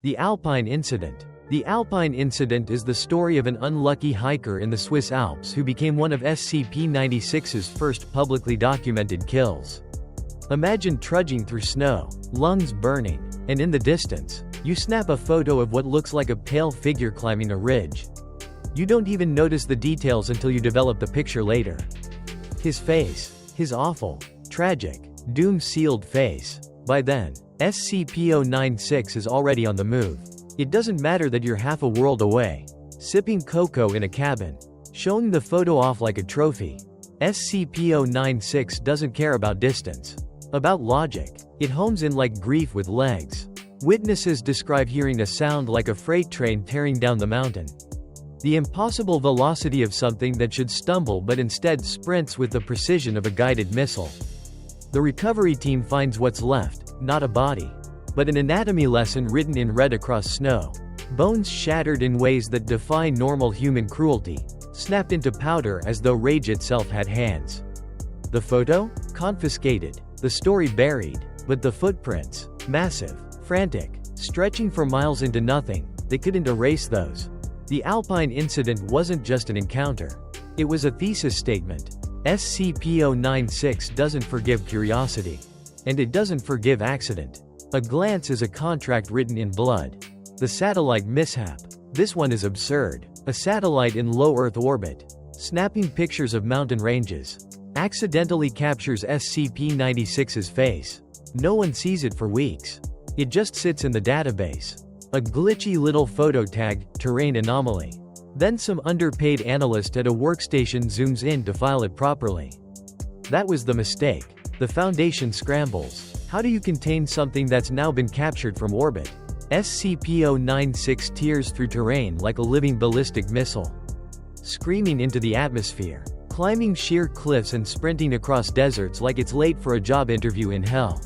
The Alpine Incident. The Alpine Incident is the story of an unlucky hiker in the Swiss Alps who became one of SCP-96's first publicly documented kills. Imagine trudging through snow, lungs burning, and in the distance, you snap a photo of what looks like a pale figure climbing a ridge. You don't even notice the details until you develop the picture later. His face. His awful, tragic, doom-sealed face. By then, SCP-096 is already on the move. It doesn't matter that you're half a world away, sipping cocoa in a cabin, showing the photo off like a trophy. SCP-096 doesn't care about distance, about logic. It homes in like grief with legs. Witnesses describe hearing a sound like a freight train tearing down the mountain. The impossible velocity of something that should stumble but instead sprints with the precision of a guided missile. The recovery team finds what's left, not a body, but an anatomy lesson written in red across snow. Bones shattered in ways that defy normal human cruelty, snapped into powder as though rage itself had hands. The photo? Confiscated. The story buried. But the footprints? Massive, frantic, stretching for miles into nothing. They couldn't erase those. The Alpine Incident wasn't just an encounter. It was a thesis statement. SCP-096 doesn't forgive curiosity. And it doesn't forgive accident. A glance is a contract written in blood. The satellite mishap. This one is absurd. A satellite in low Earth orbit, snapping pictures of mountain ranges, accidentally captures SCP-96's face. No one sees it for weeks. It just sits in the database. A glitchy little photo tagged, terrain anomaly. Then some underpaid analyst at a workstation zooms in to file it properly. That was the mistake. The Foundation scrambles. How do you contain something that's now been captured from orbit? SCP-096 tears through terrain like a living ballistic missile. Screaming into the atmosphere. Climbing sheer cliffs and sprinting across deserts like it's late for a job interview in hell.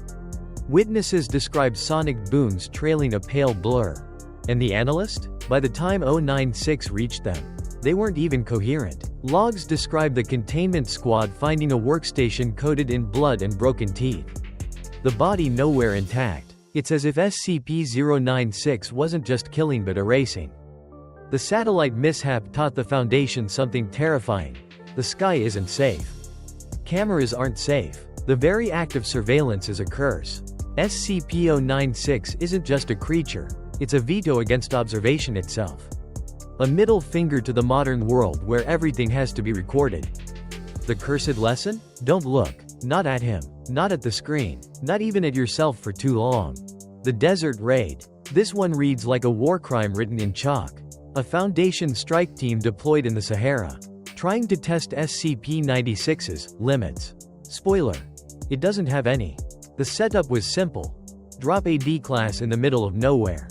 Witnesses describe sonic booms trailing a pale blur. And the analyst? By the time 096 reached them, they weren't even coherent. Logs describe the containment squad finding a workstation coated in blood and broken teeth. The body nowhere intact. It's as if SCP-096 wasn't just killing but erasing. The satellite mishap taught the Foundation something terrifying. The sky isn't safe. Cameras aren't safe. The very act of surveillance is a curse. SCP-096 isn't just a creature, it's a veto against observation itself. A middle finger to the modern world where everything has to be recorded. The cursed lesson? Don't look. Not at him. Not at the screen. Not even at yourself for too long. The Desert Raid. This one reads like a war crime written in chalk. A Foundation strike team deployed in the Sahara, trying to test SCP-96's limits. Spoiler. It doesn't have any. The setup was simple. Drop a D-class in the middle of nowhere.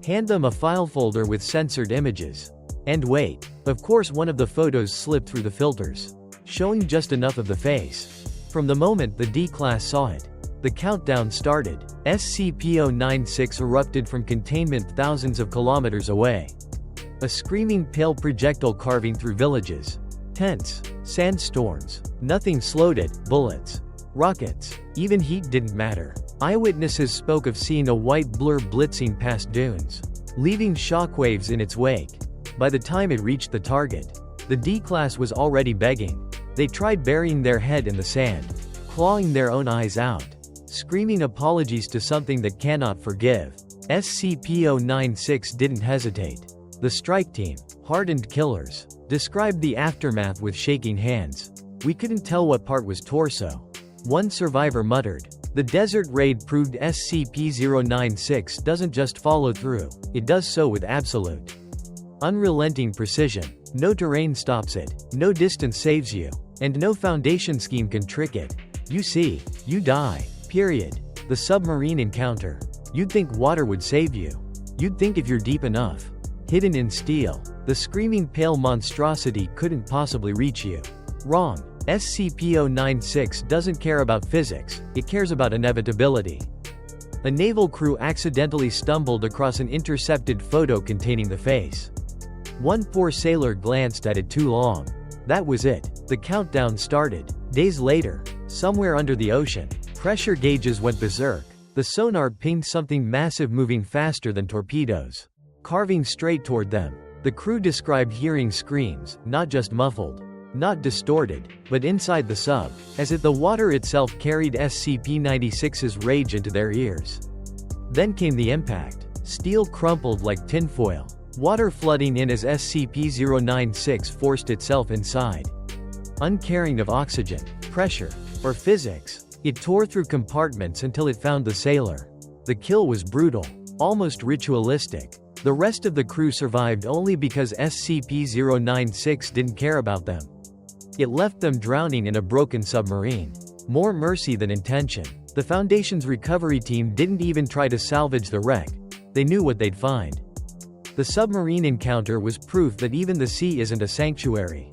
Hand them a file folder with censored images. And wait. Of course one of the photos slipped through the filters, showing just enough of the face. From the moment the D-class saw it, the countdown started. SCP-096 erupted from containment thousands of kilometers away. A screaming pale projectile carving through villages, tents, sandstorms. Nothing slowed it. Bullets, rockets, even heat didn't matter. Eyewitnesses spoke of seeing a white blur blitzing past dunes, leaving shockwaves in its wake. By the time it reached the target, the D-class was already begging. They tried burying their head in the sand, clawing their own eyes out, screaming apologies to something that cannot forgive. SCP-096 didn't hesitate. The strike team, hardened killers, described the aftermath with shaking hands. We couldn't tell what part was torso. One survivor muttered. The Desert Raid proved SCP-096 doesn't just follow through, it does so with absolute, unrelenting precision. No terrain stops it, no distance saves you, and no Foundation scheme can trick it. You see, you die. Period. The submarine encounter. You'd think water would save you. You'd think if you're deep enough, hidden in steel, the screaming pale monstrosity couldn't possibly reach you. Wrong. SCP-096 doesn't care about physics, it cares about inevitability. A naval crew accidentally stumbled across an intercepted photo containing the face. One poor sailor glanced at it too long. That was it. The countdown started. Days later, somewhere under the ocean, pressure gauges went berserk. The sonar pinged something massive moving faster than torpedoes, carving straight toward them. The crew described hearing screams, not just muffled, not distorted, but inside the sub, as if the water itself carried SCP-96's rage into their ears. Then came the impact. Steel crumpled like tinfoil, water flooding in as SCP-096 forced itself inside. Uncaring of oxygen, pressure, or physics, it tore through compartments until it found the sailor. The kill was brutal, almost ritualistic. The rest of the crew survived only because SCP-096 didn't care about them. It left them drowning in a broken submarine. More mercy than intention. The Foundation's recovery team didn't even try to salvage the wreck. They knew what they'd find. The submarine encounter was proof that even the sea isn't a sanctuary.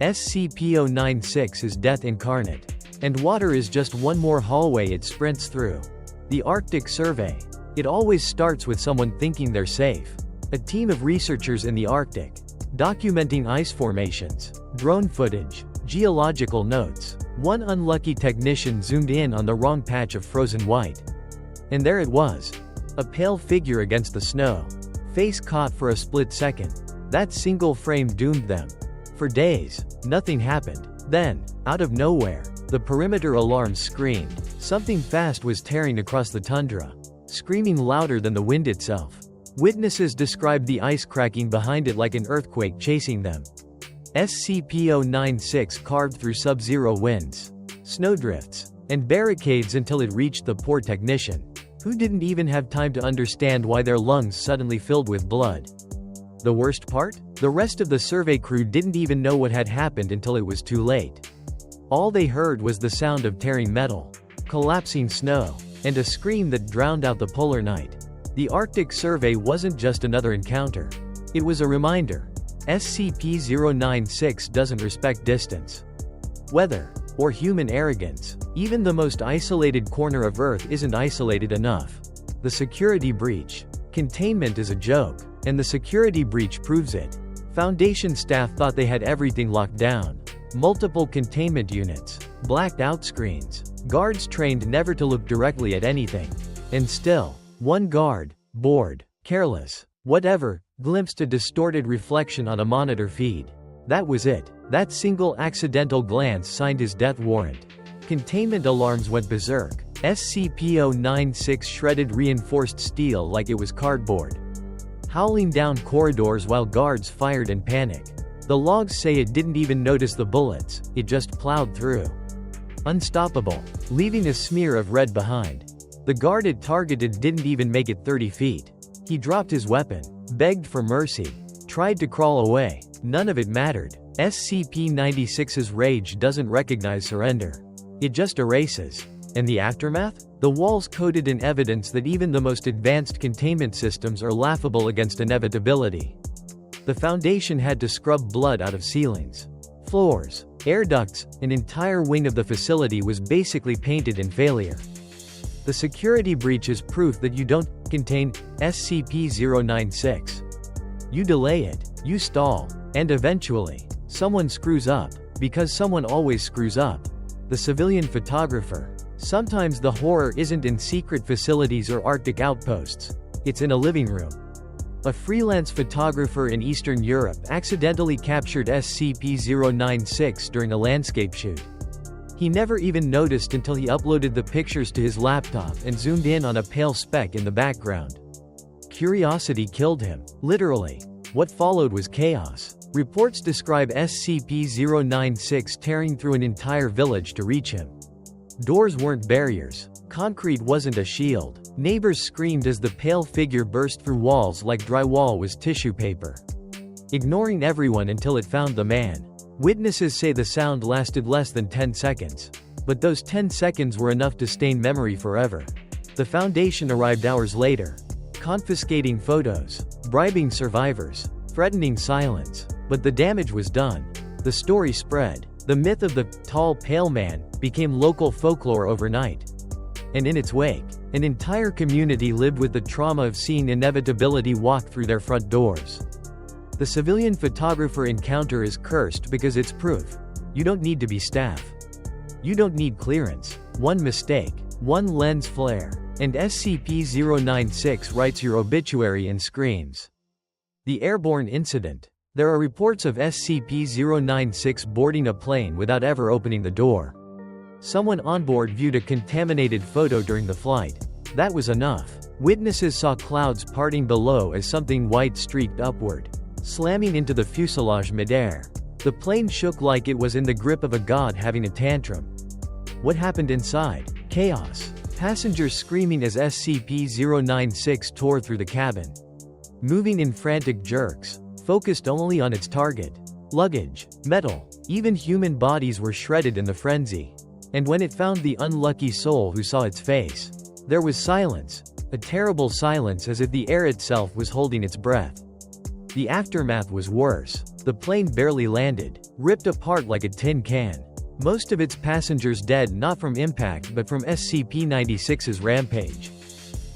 SCP-096 is death incarnate. And water is just one more hallway it sprints through. The Arctic Survey. It always starts with someone thinking they're safe. A team of researchers in the Arctic, documenting ice formations, drone footage, geological notes. One unlucky technician zoomed in on the wrong patch of frozen white. And there it was. A pale figure against the snow. Face caught for a split second. That single frame doomed them. For days, nothing happened. Then, out of nowhere, the perimeter alarm screamed. Something fast was tearing across the tundra, screaming louder than the wind itself. Witnesses described the ice cracking behind it like an earthquake chasing them. SCP-096 carved through sub-zero winds, snowdrifts, and barricades until it reached the poor technician, who didn't even have time to understand why their lungs suddenly filled with blood. The worst part? The rest of the survey crew didn't even know what had happened until it was too late. All they heard was the sound of tearing metal, collapsing snow, and a scream that drowned out the polar night. The Arctic Survey wasn't just another encounter. It was a reminder. SCP-096 doesn't respect distance, weather, or human arrogance. Even the most isolated corner of Earth isn't isolated enough. The security breach. Containment is a joke, and the security breach proves it. Foundation staff thought they had everything locked down. Multiple containment units, blacked out screens, guards trained never to look directly at anything. And still, one guard, bored, careless, whatever, glimpsed a distorted reflection on a monitor feed. That was it. That single accidental glance signed his death warrant. Containment alarms went berserk. SCP-096 shredded reinforced steel like it was cardboard, howling down corridors while guards fired in panic. The logs say it didn't even notice the bullets, it just plowed through. Unstoppable, leaving a smear of red behind. The guard it targeted didn't even make it 30 feet. He dropped his weapon, begged for mercy, tried to crawl away. None of it mattered. SCP-96's rage doesn't recognize surrender. It just erases. And the aftermath? The walls coded in evidence that even the most advanced containment systems are laughable against inevitability. The Foundation had to scrub blood out of ceilings, floors, air ducts. An entire wing of the facility was basically painted in failure. The security breach is proof that you don't contain SCP-096. You delay it, you stall, and eventually, someone screws up, because someone always screws up. The civilian photographer. Sometimes the horror isn't in secret facilities or Arctic outposts. It's in a living room. A freelance photographer in Eastern Europe accidentally captured SCP-096 during a landscape shoot. He never even noticed until he uploaded the pictures to his laptop and zoomed in on a pale speck in the background. Curiosity killed him, literally. What followed was chaos. Reports describe SCP-096 tearing through an entire village to reach him. Doors weren't barriers. Concrete wasn't a shield. Neighbors screamed as the pale figure burst through walls like drywall was tissue paper, ignoring everyone until it found the man. Witnesses say the sound lasted less than 10 seconds. But those 10 seconds were enough to stain memory forever. The Foundation arrived hours later, confiscating photos, bribing survivors, threatening silence. But the damage was done. The story spread. The myth of the tall, pale man became local folklore overnight. And in its wake, an entire community lived with the trauma of seeing inevitability walk through their front doors. The civilian photographer encounter is cursed because it's proof. You don't need to be staff. You don't need clearance. One mistake, one lens flare, And SCP-096 writes your obituary and screams. The airborne incident. There are reports of SCP-096 boarding a plane without ever opening the door. Someone on board viewed a contaminated photo during the flight. That was enough. Witnesses saw clouds parting below as something white streaked upward, slamming into the fuselage midair. The plane shook like it was in the grip of a god having a tantrum. What happened inside? Chaos. Passengers screaming as SCP-096 tore through the cabin, moving in frantic jerks, focused only on its target. Luggage, metal, even human bodies were shredded in the frenzy. And when it found the unlucky soul who saw its face, there was silence, a terrible silence as if the air itself was holding its breath. The aftermath was worse. The plane barely landed, ripped apart like a tin can. Most of its passengers dead not from impact but from SCP-96's rampage.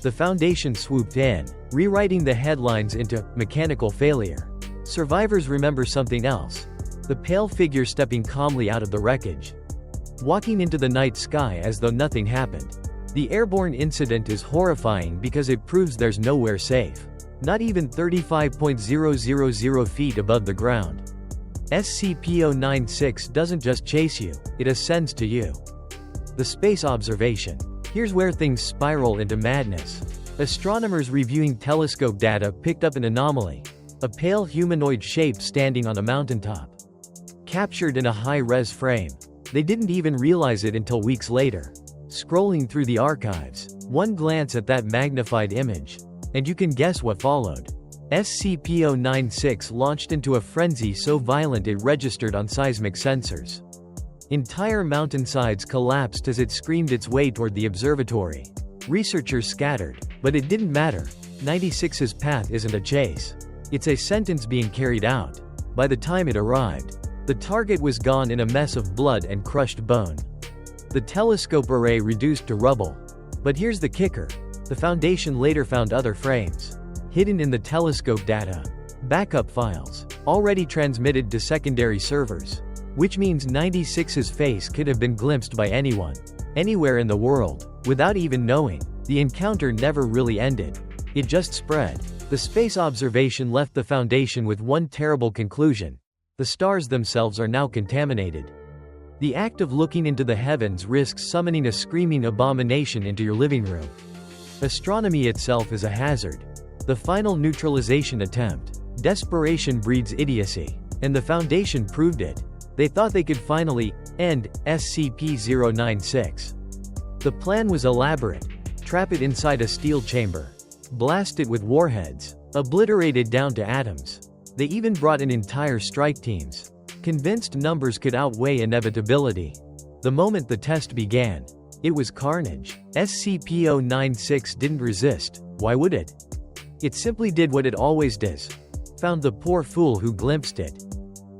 The Foundation swooped in, rewriting the headlines into "mechanical failure." Survivors remember something else. The pale figure stepping calmly out of the wreckage, walking into the night sky as though nothing happened. The airborne incident is horrifying because it proves there's nowhere safe. Not even 35,000 feet above the ground. SCP-096 doesn't just chase you, it ascends to you. The space observation. Here's where things spiral into madness. Astronomers reviewing telescope data picked up an anomaly. A pale humanoid shape standing on a mountaintop, captured in a high-res frame. They didn't even realize it until weeks later. Scrolling through the archives, one glance at that magnified image, and you can guess what followed. SCP-096 launched into a frenzy so violent it registered on seismic sensors. Entire mountainsides collapsed as it screamed its way toward the observatory. Researchers scattered, but it didn't matter. 96's path isn't a chase. It's a sentence being carried out. By the time it arrived, the target was gone in a mess of blood and crushed bone. The telescope array reduced to rubble. But here's the kicker. The Foundation later found other frames, hidden in the telescope data. Backup files, already transmitted to secondary servers. Which means 96's face could have been glimpsed by anyone, anywhere in the world, without even knowing. The encounter never really ended. It just spread. The space observation left the Foundation with one terrible conclusion. The stars themselves are now contaminated. The act of looking into the heavens risks summoning a screaming abomination into your living room. Astronomy itself is a hazard. The final neutralization attempt. Desperation breeds idiocy. And the Foundation proved it. They thought they could finally end SCP-096. The plan was elaborate. Trap it inside a steel chamber. Blast it with warheads. Obliterate it down to atoms. They even brought in entire strike teams, convinced numbers could outweigh inevitability. The moment the test began, it was carnage. SCP-096 didn't resist. Why would it? It simply did what it always does. Found the poor fool who glimpsed it.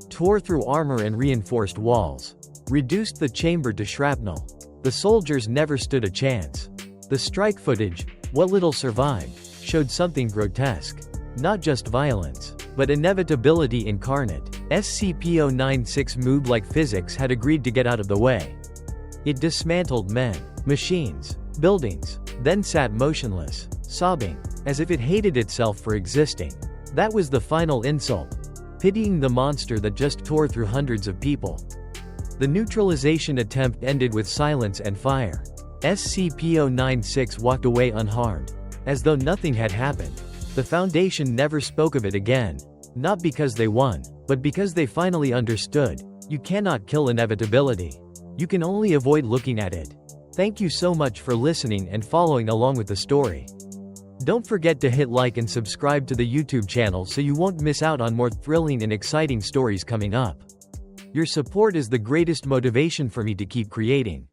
Tore through armor and reinforced walls. Reduced the chamber to shrapnel. The soldiers never stood a chance. The strike footage, what little survived, showed something grotesque. Not just violence, but inevitability incarnate. SCP-096 moved like physics had agreed to get out of the way. It dismantled men, machines, buildings, then sat motionless, sobbing, as if it hated itself for existing. That was the final insult. Pitying the monster that just tore through hundreds of people. The neutralization attempt ended with silence and fire. SCP-096 walked away unharmed, as though nothing had happened. The Foundation never spoke of it again. Not because they won, but because they finally understood. You cannot kill inevitability. You can only avoid looking at it. Thank you so much for listening and following along with the story. Don't forget to hit like and subscribe to the YouTube channel so you won't miss out on more thrilling and exciting stories coming up. Your support is the greatest motivation for me to keep creating.